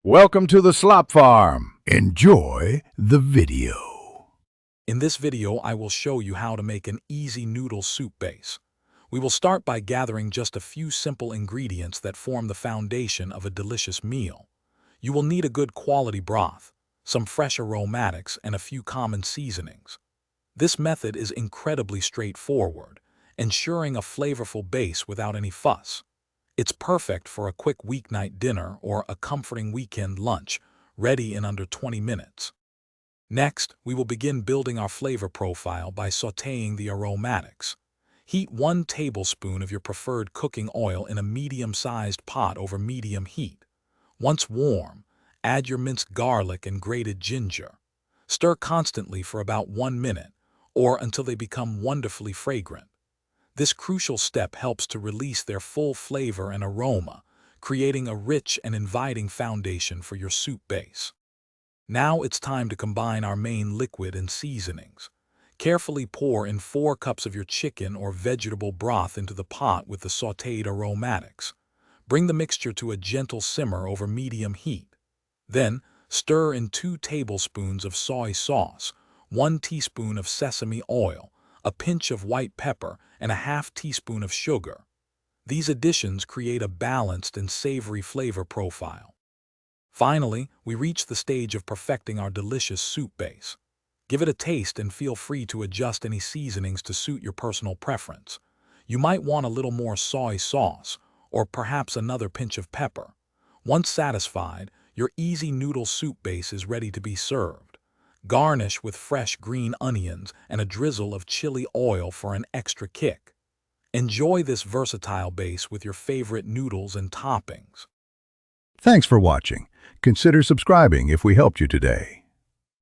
Welcome to the Slop Farm. Enjoy the video. In this video, I will show you how to make an easy noodle soup base. We will start by gathering just a few simple ingredients that form the foundation of a delicious meal. You will need a good quality broth, some fresh aromatics, and a few common seasonings. This method is incredibly straightforward, ensuring a flavorful base without any fuss. It's perfect for a quick weeknight dinner or a comforting weekend lunch, ready in under 20 minutes. Next, we will begin building our flavor profile by sautéing the aromatics. Heat 1 tablespoon of your preferred cooking oil in a medium-sized pot over medium heat. Once warm, add your minced garlic and grated ginger. Stir constantly for about 1 minute, or until they become wonderfully fragrant. This crucial step helps to release their full flavor and aroma, creating a rich and inviting foundation for your soup base. Now it's time to combine our main liquid and seasonings. Carefully pour in 4 cups of your chicken or vegetable broth into the pot with the sautéed aromatics. Bring the mixture to a gentle simmer over medium heat. Then, stir in 2 tablespoons of soy sauce, 1 teaspoon of sesame oil, a pinch of white pepper, and a half teaspoon of sugar. These additions create a balanced and savory flavor profile. Finally, we reach the stage of perfecting our delicious soup base. Give it a taste and feel free to adjust any seasonings to suit your personal preference. You might want a little more soy sauce, or perhaps another pinch of pepper. Once satisfied, your easy noodle soup base is ready to be served. Garnish with fresh green onions and a drizzle of chili oil for an extra kick. Enjoy this versatile base with your favorite noodles and toppings. Thanks for watching. Consider subscribing if we helped you today.